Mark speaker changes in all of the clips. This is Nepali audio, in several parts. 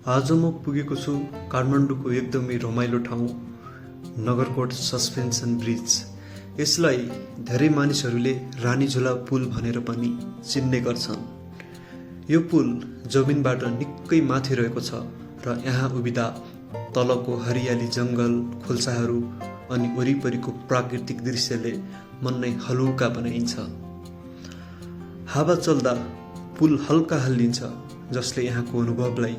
Speaker 1: आज म पुगेको छु काठमाडौँको एकदमै रमाइलो ठाउँ नगरकोट सस्पेन्सन ब्रिज। यसलाई धेरै मानिसहरूले रानीझोला पुल भनेर पनि चिन्ने गर्छन्। यो पुल जमिनबाट निकै माथि रहेको छ र यहाँ उभिँदा तलको हरियाली जङ्गल, खोल्साहरू अनि वरिपरिको प्राकृतिक दृश्यले मन नै हलुका बनाइन्छ। हावा चल्दा पुल हल्का हल्लिन्छ, जसले यहाँको अनुभवलाई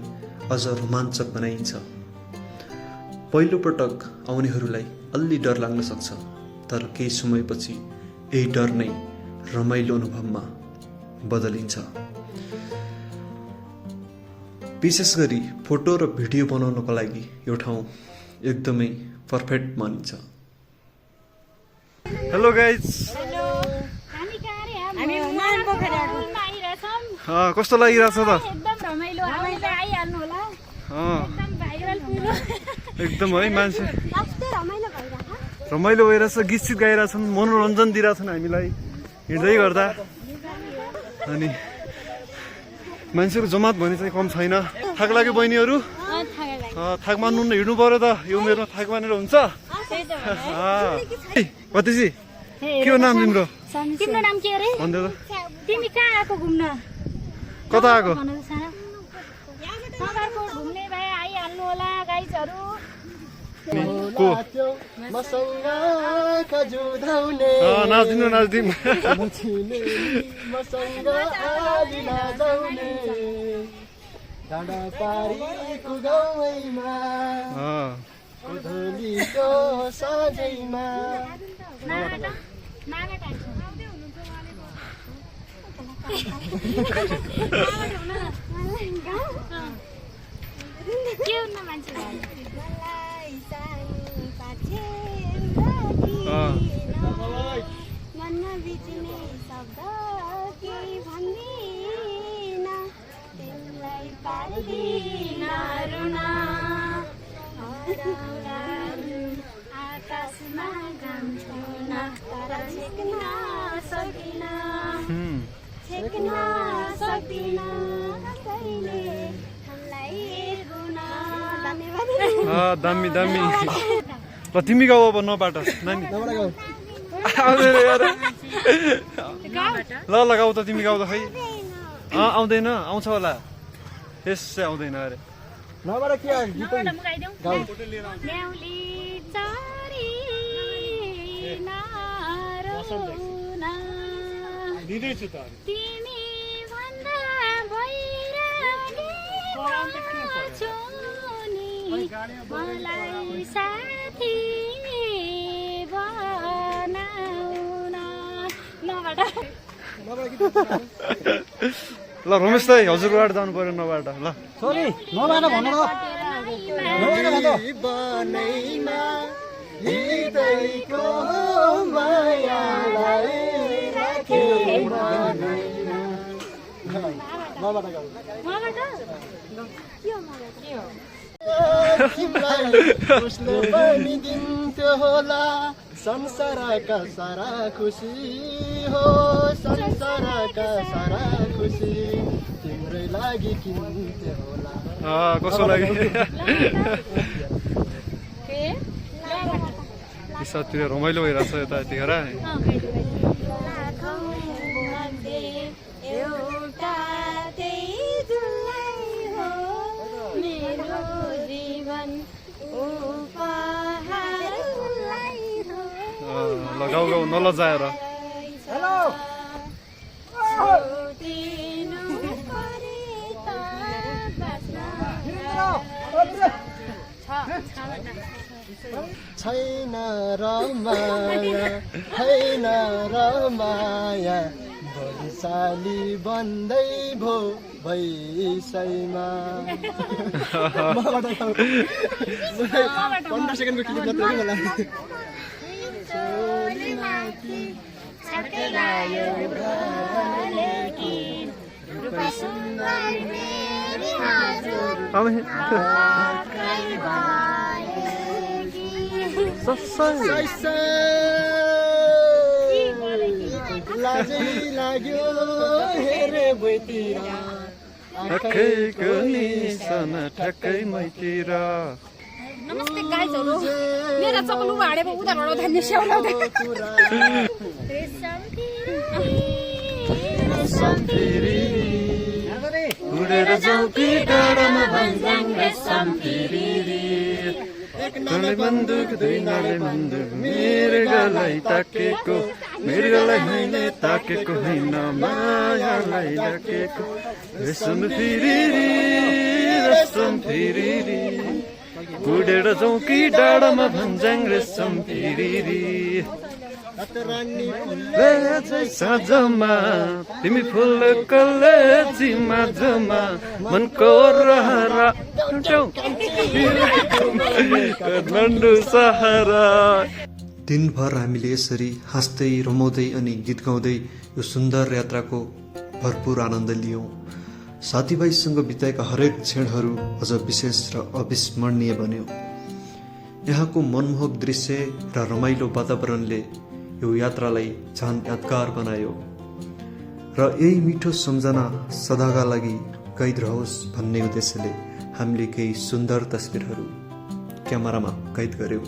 Speaker 1: अझ रोमाञ्चक बनाइन्छ। पहिलो पटक आउनेहरूलाई अलि डर लाग्न सक्छ, तर केही समयपछि यही डर नै रमाइलो अनुभवमा बदलिन्छ। विशेष गरी फोटो र भिडियो बनाउनको लागि यो ठाउँ एकदमै पर्फेक्ट मानिन्छ। हेलो गाइज, कस्तो लागिरहेछ त? एकदम है, मान्छे रमाइलो भइरहेछ, गीत सित गाइरहेछन्, मनोरञ्जन दिइरहेछन् हामीलाई हिँड्दै गर्दा। अनि मान्छेको जमात भने चाहिँ कम छैन। थाक लाग्यो बहिनीहरू? थाक मान्नु न, हिँड्नु पर्यो त, यो उमेरमा थाक मानेर हुन्छ? भतिजी, के हो नाम तिम्रो?
Speaker 2: तिम्रो नाम के अरे?
Speaker 1: भन्दै त।
Speaker 2: तिमी कहाँ आएको घुम्न?
Speaker 1: कता आएको?
Speaker 2: नगरकोट घुम्ने भए आइहाल्नु होला गाइजहरू।
Speaker 1: नाच्दिनु दामी दामी। ल तिमी गाऊ अब, नबाट नानी। ल गाऊ त, तिमी गाऊ त। खै आउँदैन, आउँछ होला, यसै आउँदैन अरे।
Speaker 3: नबाट के दिँदैछु त।
Speaker 2: मलाई साथी बनाउन।
Speaker 1: ल रमेश दाइ, हजुरबाट जानु पर्यो नबाट। ल
Speaker 3: सरी, नबाट भन्नु त। होला संसारका सारा खुसी हो, संसारका सारा खुसी तिम्रै लागि किन्थे होला।
Speaker 1: कसो लागि? साथीले रमाइलो भइरहेछ यता यतिखेर। लगाउ गाउ नलजाएर।
Speaker 3: छैन र माया, छैन र माया, बलिसाली बन्दै भो भैसैमा। 15 सेकेन्डको क्लिप मात्रै हो मलाई। लाजै लाग्यो हेरे भुइँतिर
Speaker 4: आँखैको निशाना ठ्याक्कै मैतिर।
Speaker 2: नमस्ते गाइजहरु, मेरो चप्पल उभाडेको उधारबाट धान्ने स्याउलाउँदै
Speaker 4: उडेर जाउँ कि डाँडामा भन्ज्याङ रेशम फिरिरी। एक नाले बन्दुक दुई नाले बन्दुक मृगलाई ताकेको, मृगलाई होइन ताकेको होइन मायालाई ढाकेको। रेशम फिरिरी रेशम फिरिरी, उडेर जाउँ कि डाँडामा भन्ज्याङ रेशम फिरिरी। साँझमा तिमी फुल कलेजीमा जमा मनको रहरा काठमाडौँ सहारा।
Speaker 1: दिनभर हामीले यसरी हाँस्दै रमाउँदै अनि गीत गाउँदै यो सुन्दर यात्राको भरपुर आनन्द लियौँ। साथीभाइसँग बिताएका हरेक क्षणहरू अझ विशेष र अविस्मरणीय बन्यो। यहाँको मनमोहक दृश्य र रमाइलो वातावरणले यो यात्रालाई झन् यादगार बनायो र यही मिठो सम्झना सदाका लागि कैद रहोस् भन्ने उद्देश्यले हामीले केही सुन्दर तस्बिरहरू क्यामेरामा कैद गर्यौं।